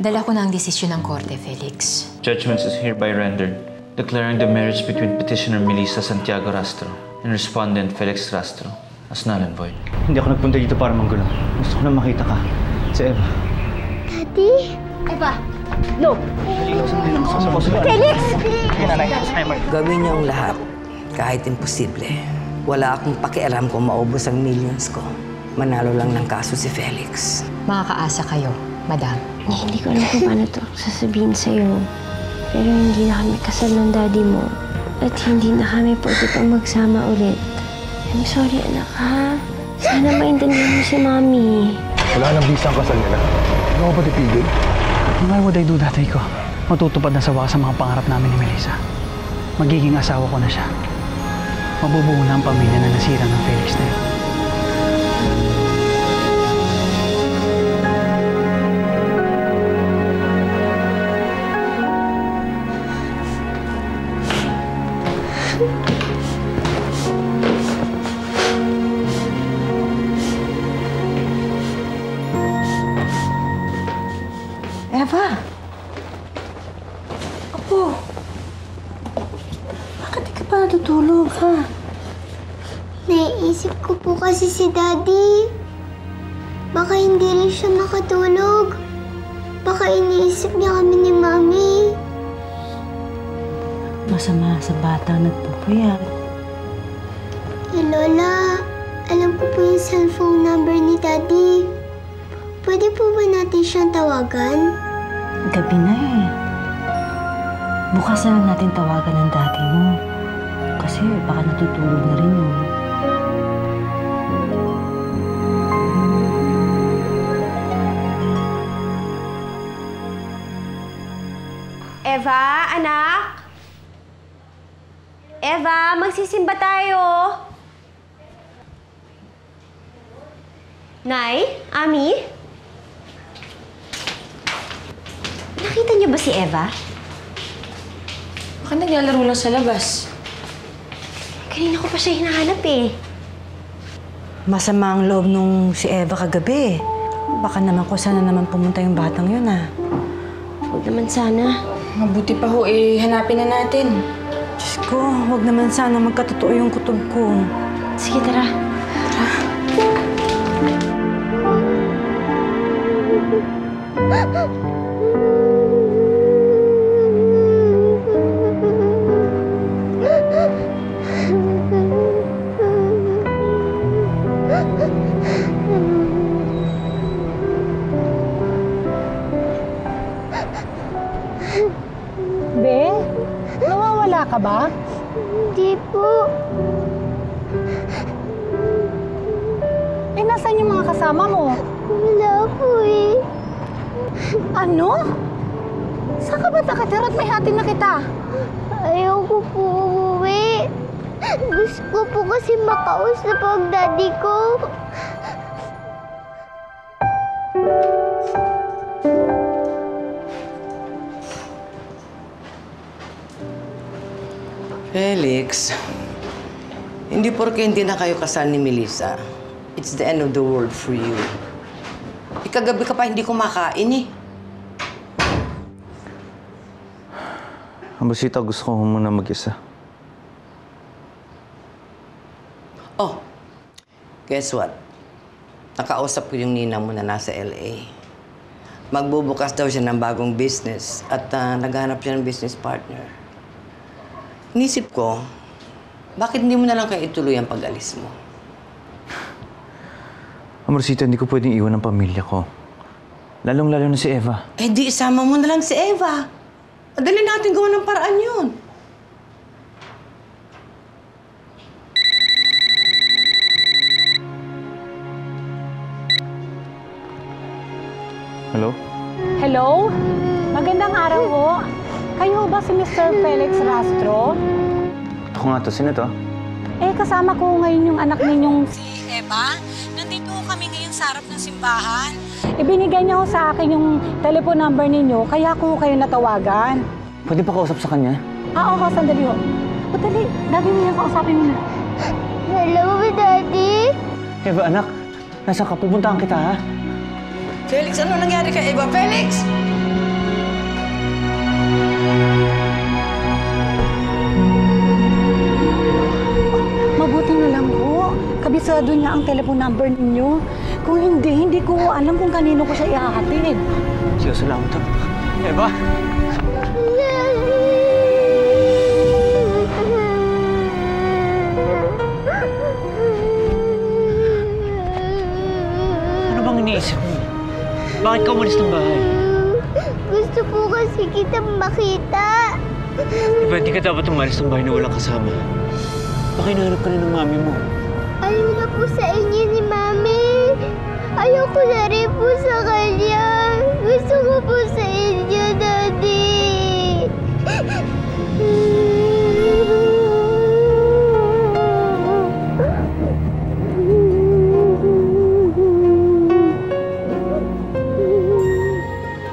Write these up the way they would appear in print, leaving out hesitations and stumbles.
Dala ko na ang desisyon ng korte, Felix. Judgment is hereby rendered, declaring the marriage between petitioner Melissa Santiago Rastro and respondent Felix Rastro as null and void. Hindi ako nagpunta dito para manggulo. Gusto ko na makita ka. Si Eva. Daddy? Eva! No! Felix! Gawin niyo ang lahat, kahit imposible. Wala akong pakialam kung maubos ang millions ko. Manalo lang ng kaso si Felix. Makakaasa kayo, madam. Hindi ko alam kung paano ito sasabihin sa'yo. Pero hindi na kami kasal ng daddy mo. At hindi na kami pwede pang magsama ulit. I'm sorry, anak, ha? Sana maintindihan mo si Mami. Wala nang bisa ang kasal nila. Ano ko ba titigil? Why would I do that, Rico? Matutupad na sa wakas ang mga pangarap namin ni Melissa. Magiging asawa ko na siya. Mabubuo na ang pamilya na nasira ng Felix na yun. Eva! Apo! Bakit di ka pa natutulog, ha? Naiisip ko po kasi si Daddy. Baka hindi rin siya nakatulog. Baka iniisip niya kami ni Mami. Masama sa bata nagpupuyat. Lola, alam ko po yung cellphone number ni Daddy. Pwede po ba natin siyang tawagan? Gabi na eh. Bukas na lang natin tawagan ng daddy mo. Kasi baka natutulog na rin yun. Eva, anak? Eva, magsisimba tayo. Nay? Ami? Nakita niyo ba si Eva? Baka naglalaro lang sa labas. Kanina ko pa siya hinahanap eh. Masama ang loob nung si Eva kagabi. Baka naman kung sana naman pumunta yung batang yun, ah. Huwag naman sana. Mabuti pa ho eh, hanapin na natin. Diyos ko, huwag naman sana magkatotoo yung kutob ko. Sige, tara. Be, nawawala ka ba? Hindi po. Eh, nasaan yung mga kasama mo? Wala po eh. Ano? Saan ka ba nakatira at may hati na kita? Ayaw ko po umuwi. Gusto ko po kasi makausap ang daddy ko. Felix, hindi porke hindi na kayo kasal ni Melissa, it's the end of the world for you. Ikagabi ka pa hindi kumakain eh. Ambasita, gusto ko muna mag-isa. Oh, guess what? Nakausap ko yung ninang mo na nasa LA. Magbubukas daw siya ng bagong business at naghahanap siya ng business partner. Inisip ko, bakit hindi mo na lang kayo ituloy ang pag-alis mo? Amorcito, hindi ko pwedeng iwan ang pamilya ko. Lalong-lalo na si Eva. Eh di isama mo na lang si Eva. Madali natin gawa ng paraan yun. Hello? Hello? Magandang araw po. Kayo ba si Mr. Felix Rastro? Ako nga to. Sino to? Eh, kasama ko ngayon yung anak ninyong si Eva. Nandito kami ngayon sa harap ng simbahan. Ibinigay niya ho sa akin yung telephone number ninyo, kaya ko kayo natawagan. Pwede pa kausap sa kanya? Oo, sandali ho. O, dali. Dali mo yan, kausapin mo na. Hello, Daddy? Eva, anak. Nasaan ka? Pupuntahan kita, ha? Felix, ano nangyari kay Eva? Felix! Mabuti na lang po. Kabisado niya ang telephone number ninyo. Kung hindi ko alam kung kanino ko siya ihahatid. Sige, salamat to. Eva! Ano bang iniisip mo? Bakit ka umalis ng bahay? Gusto po kasi kitang makita. Diba, hindi ka dapat umalis ng bahay na walang kasama. Baka hinahanap ka na ng mami mo. Ayaw na po sa inyo ni Mami. Ayoko na rin po sa kanya. Gusto ko po sa inyo, Daddy.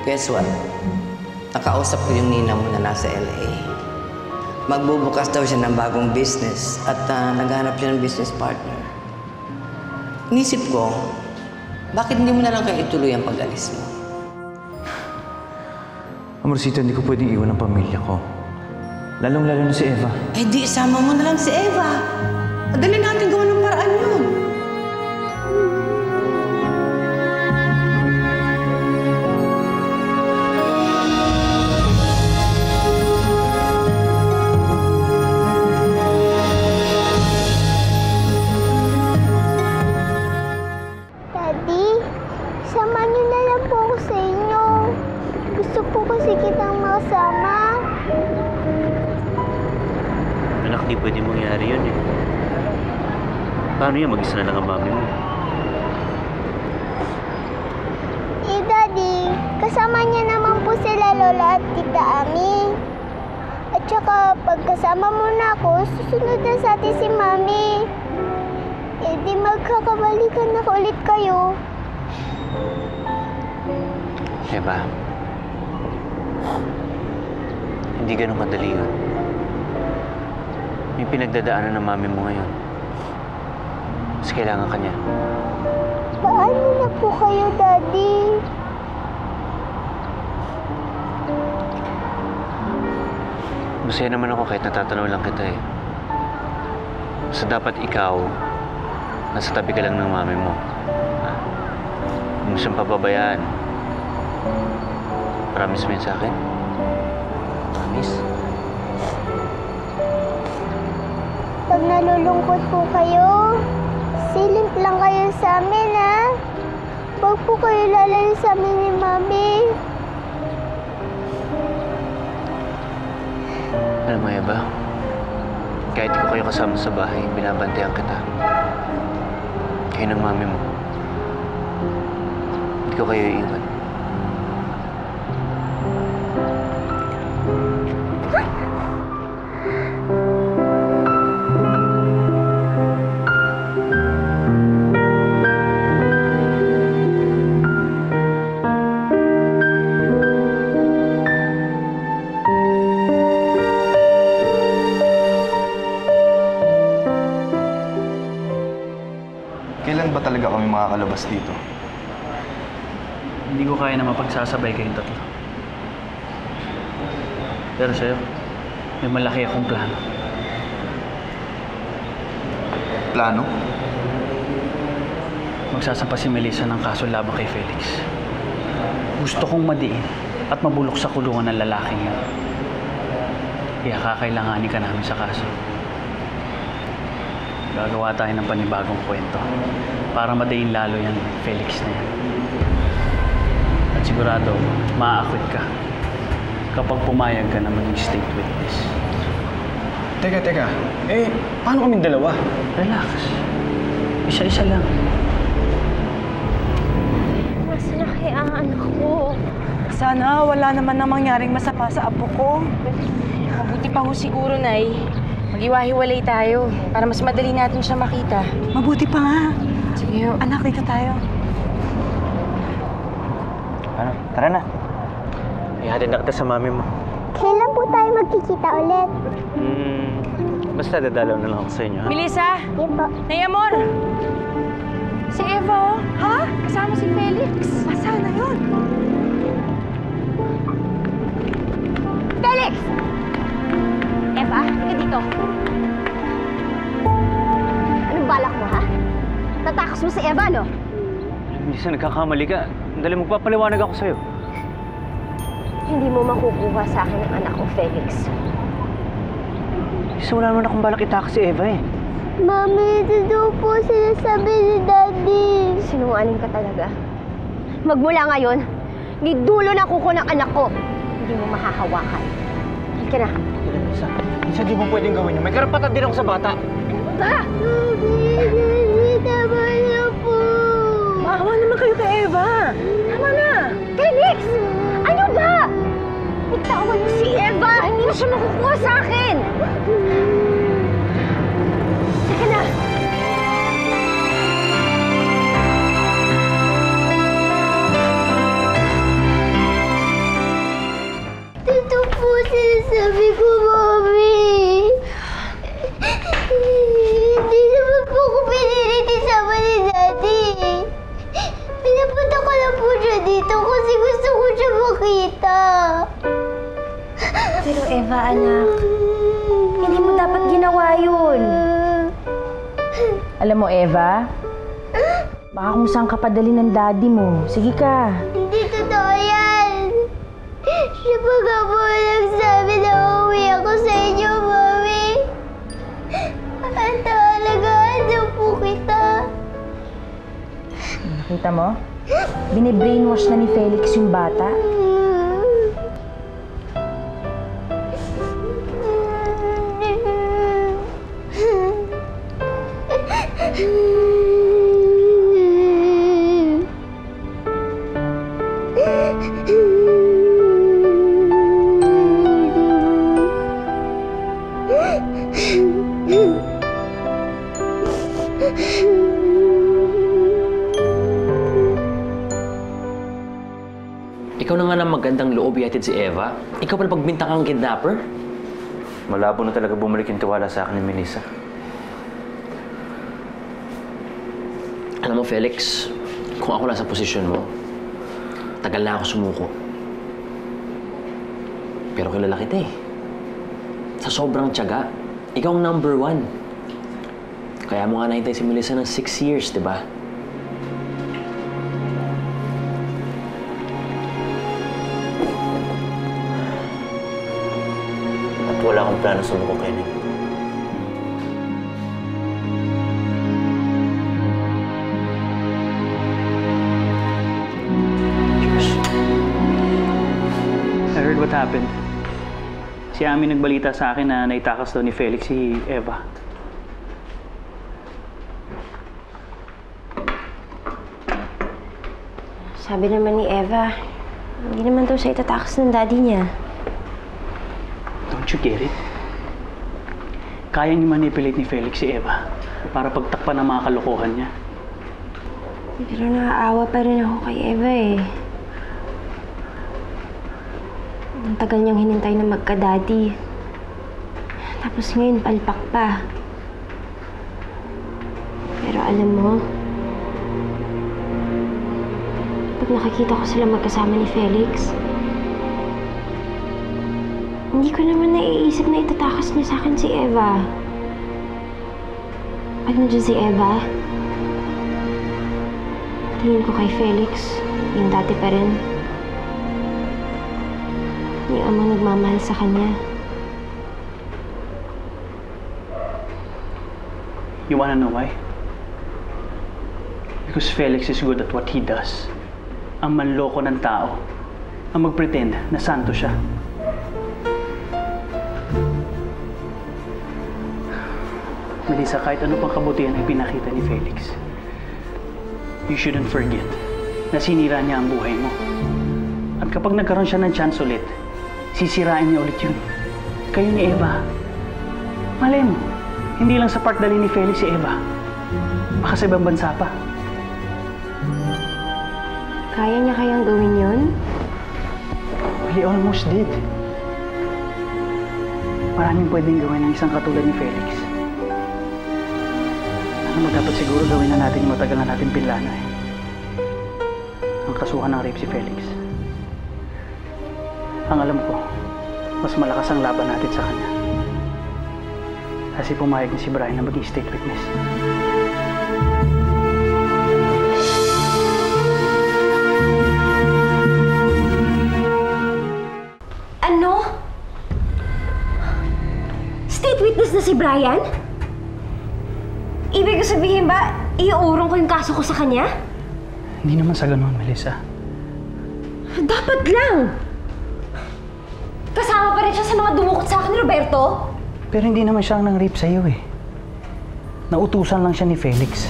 Guess what? Nakausap ko yung ninang mo na nasa LA. Magbubukas daw siya ng bagong business at naghahanap siya ng business partner. Inisip ko, bakit hindi mo na lang kayo ituloy ang pag-alis mo? Amorcito, hindi ko pwedeng iwan ang pamilya ko. Lalong-lalo na si Eva. Eh di, isama mo na lang si Eva. Madali natin gawa ng paraan yun. Daddy, sama niyo na lang po ako sa inyo. Gusto po kasi kitang makasama. Anak, di pwede mangyari yun eh. Paano yan? Mag-isa na lang ang mami mo. Eh, Daddy, kasama niya naman po sila Lola at Tita Ami. At saka, pagkasama mo na ako, susunod na sa atin si Mami. Eh, di magkakabalikan na ulit kayo. Eva, hindi ganun kadali yun. May pinagdadaanan ng mami mo ngayon. Mas kailangan ka niya. Paano na po kayo, Daddy? Masaya naman ako kahit natatanaw lang kita eh. Basta dapat ikaw, nasa tabi ka lang ng mami mo. Huwag mo siyang pababayaan. Promise mo yun sa akin? Promise? Pag nalulungkot po kayo, silip lang kayo sa amin, ha? Huwag po kayo lalayo sa amin ni Mami. Alam mo, Eva, kahit di ko kayo kasama sa bahay, binabantayan kita. Kayo ng mami mo. Hindi ko kayo iiwan. Kailan ba talaga kami makakalabas dito? Hindi ko kaya na mapagsasabay kayong tatlo. Pero sa'yo, may malaki akong plano. Plano? Magsasampa si Melissa ng kaso laban kay Felix. Gusto kong madiin at mabulok sa kulungan ng lalaking yun. Kaya kakailanganin ka namin sa kaso. Gagawa tayo ng panibagong kwento para madiin lalo yan, Felix na yan. At sigurado, maa-acquit ka kapag pumayag ka na maging state witness. Teka. Eh, paano kaming dalawa? Relax. Isa-isa lang. Nasaan na kaya ang anak ko? Sana wala naman na mangyaring masama sa apo ko. Mabuti pa ho siguro, Nay. Mag-iwahiwalay tayo para mas madali natin siya makita. Mabuti pa nga. Sige ho. Anak, dito tayo. Ano? Tara na. Ihatid na kita sa mami mo. Kailan po tayo magkikita ulit? Basta dadalaw na lang ako sa inyo, ha? Melissa! Di po. Nay Amor! Si Eva, oh. Ha? Kasama si Felix. Sana yun. Felix! Eva, halika dito. Anong balak mo, ha? Tatakas mo si Eva, no? Melissa, nagkakamali ka. Dali, magpapaliwanag ako sa'yo. Hindi mo makukuha sa akin ang anak ko, Felix. Melissa, wala naman akong balak itakas si Eva eh. Mami, ito daw po sinasabi ni Daddy. Sinungaling ka talaga. Magmula ngayon, gidulo na kuko ng anak ko. Hindi mo mahahawakan. Halika na. Melissa, Melissa, di mo pwedeng gawin yun. May karapatan din ako sa bata. Ba? Tama na po. Maawa naman kayo kay Eva. Tama na. Felix! Ano ba? Bitawan mo si Eva! Hindi na siya makukuha sa akin! Sige na! Ito po sinasabi ko, Mami. Hindi naman po ako pinilit isama ni Daddy. Pinapunta ko lang po siya dito kasi gusto ko siya makita. Pero Eva, anak, hindi mo dapat ginawa yun. Alam mo, Eva, baka kung saan ka padali ng daddy mo. Sige ka. Hindi totoo yan. Siya pa nga po nagsabi na uuwi ako sa inyo, Mami. Ang taalagaan daw po kita. Nakita mo? Bine-brainwash na ni Felix yung bata. Ikaw na nga ng magandang loob ihatid si Eva. Ikaw pa na pagbintang kang kidnapper? Malabo na talaga bumalik yung tiwala sa akin ni Melissa. Alam mo, Felix, kung ako nasa posisyon mo, tagal na ako sumuko. Pero kilala kita eh. Sa sobrang tiyaga, ikaw ang number 1. Kaya mo nga nahintay si Melissa ng 6 years, di ba? At wala akong plano sumuko kay Nick. I heard what happened. Si Ami nagbalita sa akin na naitakas daw ni Felix si Eva. Sabi naman ni Eva, hindi naman daw siya itatakas ng daddy niya. Don't you get it? Kayang i-manipulate ni Felix si Eva para pagtakpan ang mga kalokohan niya. Pero naaawa pa rin ako kay Eva eh. Ang tagal niyang hinintay na magka-daddy. Tapos ngayon, palpak pa. Pero alam mo, pag nakikita ko sila magkasama ni Felix, hindi ko naman naiisip na itatakas niya sa akin si Eva. Pag nandiyan si Eva, tingin ko kay Felix, yung dati pa rin. Yung amang nagmamahal sa kanya. You wanna know why? Because Felix is good at what he does. Ang manloko ng tao. Ang magpretend na santo siya. Melissa, kahit ano pang kabutihan ay pinakita ni Felix, you shouldn't forget na sinira niya ang buhay mo. At kapag nagkaroon siya ng chance ulit, sisirain niya ulit yun. Kayo ni Eva. Malay mo, hindi lang sa park dali ni Felix si Eva. Baka sa ibang bansa pa. Kaya niya kayang gawin yun? Well, he almost did. Maraming pwedeng gawin ng isang katulad ni Felix. Ano mo dapat siguro gawin na natin yung matagal na natin pinlano eh. Ang kasuhan ng rape si Felix. Ang alam ko, mas malakas ang laban natin sa kanya. Kasi pumayag ni si Brian na maging state witness. Ano? State witness na si Brian? Ibig ko sabihin ba, iuurong ko yung kaso ko sa kanya? Hindi naman sa ganun, Melissa. Dapat lang! Kasama pa rin siya sa mga dumukot sa akin, Roberto. Pero hindi naman siya ang nang-rape sa'yo eh. Nautusan lang siya ni Felix.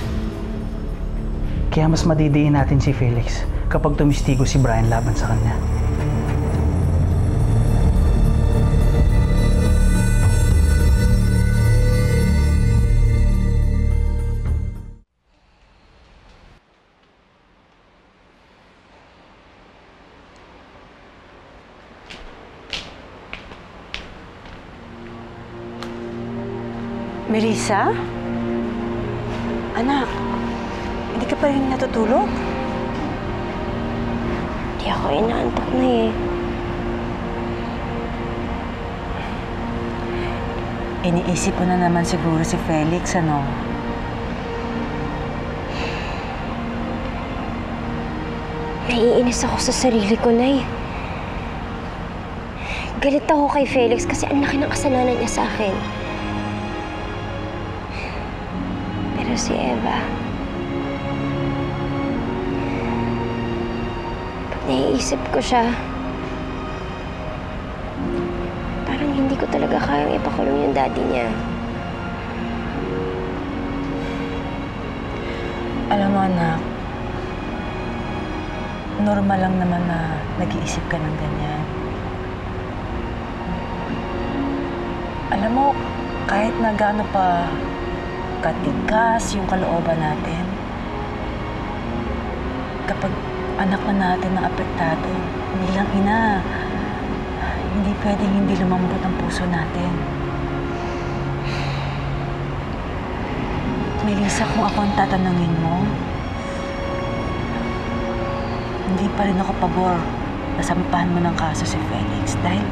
Kaya mas madidiin natin si Felix kapag tumistigo si Brian laban sa kanya. Melissa? Anak, hindi ka pa rin natutulog? Hindi ako inaantok na eh. Iniisip mo na naman siguro si Felix, ano? Naiinis ako sa sarili ko, Nay. Galit ako kay Felix kasi ang laki ng kasalanan niya sa akin. Pero si Eva, pag naiisip ko siya, parang hindi ko talaga kayang ipakulong yung daddy niya. Alam mo, anak, normal lang naman na nag-iisip ka ng ganyan. Alam mo, kahit na gaano pa katigas yung kalooban natin, kapag anak na natin na apektado, bilang ina, hindi pwedeng hindi lumambot ang puso natin. Melissa, kung ako ang tatanungin mo, hindi pa rin ako pabor na sampahan mo ng kaso si Felix dahil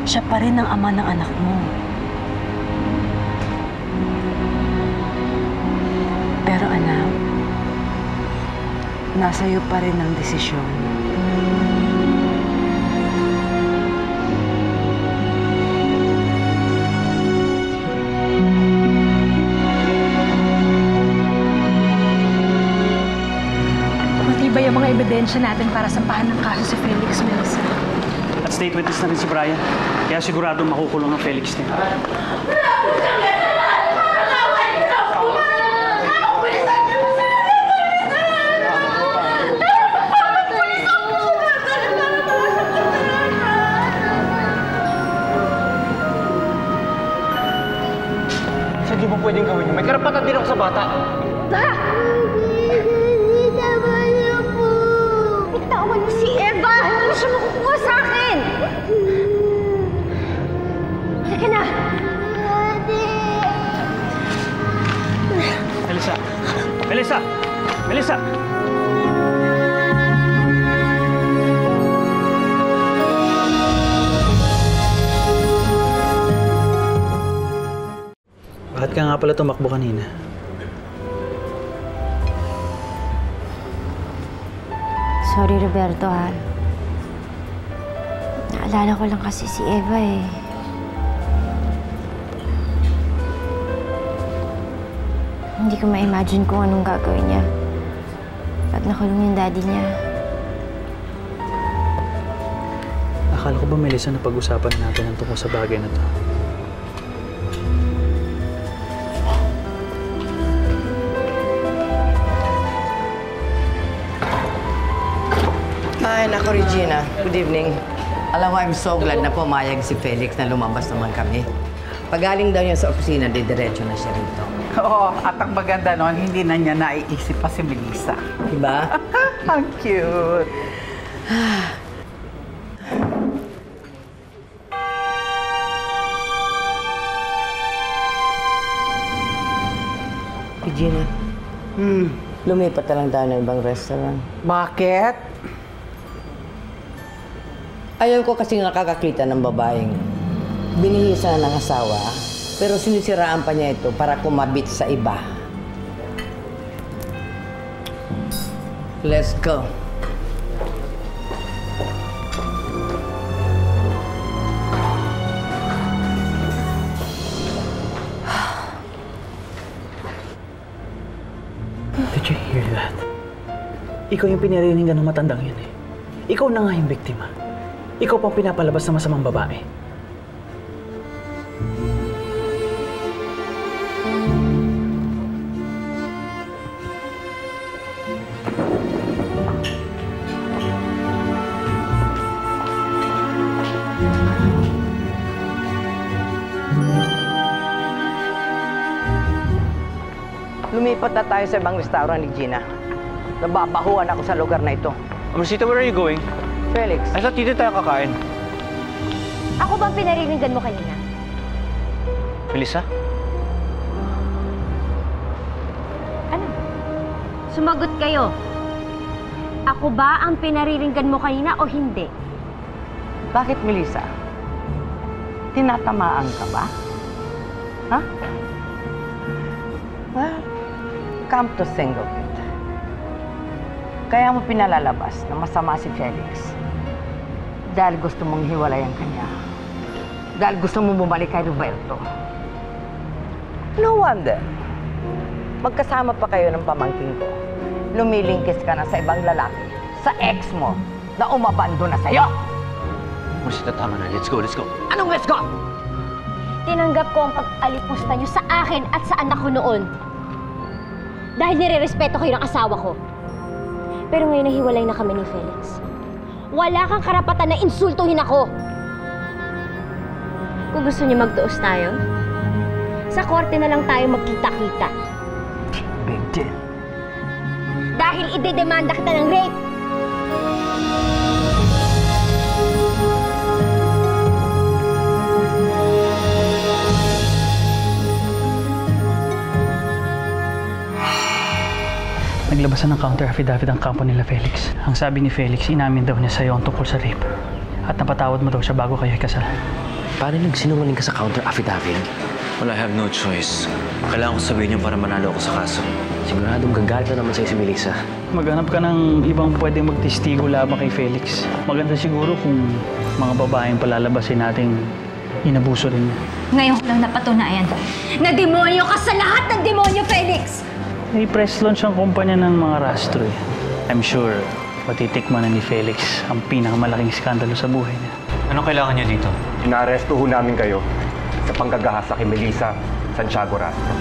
siya pa rin ang ama ng anak mo. Pero anak, nasa iyo pa rin ang desisyon. Matibay ang mga ebidensya natin para sampahan ng kaso si Felix, Melissa. At state witness na rin si Brian. Kaya sigurado makukulong ang Felix niya. Hindi mo pwedeng gawin yun. May karapatan din ako sa bata. Bitawan mo si Eva! Hindi mo siya makukuha sa akin! Halika na! Melissa! Melissa! Melissa! Bakit ka nga pala tumakbo kanina? Sorry, Roberto, ha? Naalala ko lang kasi si Eva, eh. Hindi ko ma-imagine kung anong gagawin niya pag nakulong yung daddy niya. Akala ko ba, Melissa, na pag-usapan natin ang tungkol sa bagay na to? Ay, nako, Regina. Good evening. Alam mo, I'm so glad na pumayag si Felix na lumabas naman kami. Pagaling daw niya sa opisina, didiretso na siya rito. Oo, at ang maganda nun, hindi na niya naiisip pa si Melissa. Diba? Ang cute! Regina, lumipat na lang tayo ng ibang restaurant. Bakit? Ayaw ko kasi nakakakita ng babaeng Binihisa ng asawa, pero sinisiraan pa niya ito para kumabit sa iba. Let's go. Did you hear that? Ikaw yung piniriningan ng matandang yun eh. Ikaw na nga yung biktima. Ikaw pang pinapalabas na masamang babae. Lumipat na tayo sa ibang restaurant ni Gina. Nababahuan ako sa lugar na ito. Amarcita, where are you going? Felix, I thought dito tayo kakain. Ako bang pinariringan mo kanina? Melissa? Ano? Sumagot kayo. Ako ba ang pinariringan mo kanina o hindi? bakit Melissa? Tinatamaan ka ba? Ha? Well, come to think of it. Kaya mo pinalalabas na masama si Felix. Dahil gusto mong hiwalayan kanya. Dahil gusto mong bumalik kay Roberto. No wonder. Magkasama pa kayo ng pamangkin ko. Lumilingkis ka na sa ibang lalaki. Sa ex mo na umabando na sa'yo. Amarcita, tama na. Let's go, let's go. Anong let's go? Tinanggap ko ang pag-alipusta niyo sa akin at sa anak ko noon. Dahil nire-respeto kayo ng asawa ko. Pero ngayon nahiwalay na kami ni Felix. Wala kang karapatan na insultuhin ako. Kung gusto niyo magtuos tayo, sa korte na lang tayo magkita-kita. Big deal. Dahil idedemanda kita ng rape. Naglabasan ng counter affidavit ang kampo nila Felix. Ang sabi ni Felix, inamin daw niya sa'yo ang tungkol sa rape. At napatawad mo daw siya bago kayo ikasal. Paano nagsinungaling ka sa counter affidavit? Well, I have no choice. Kailangan ko sabihin niyo para manalo ako sa kaso. Siguradong gagalit na naman sa'yo si Melissa. Maghanap ka ng ibang pwedeng magtestigo laban kay Felix. Maganda siguro kung mga babaeng palalabasin nating inabuso rin niya. Ngayon ko lang napatunayan na demonyo ka sa lahat ng demonyo, Felix! May press launch ang kumpanya ng mga rastro eh. I'm sure matitikman na ni Felix ang pinakamalaking skandalo sa buhay niya. Anong kailangan niyo dito? Inaaresto ho namin kayo sa panggagahasa kay Melissa Santiago Rastro.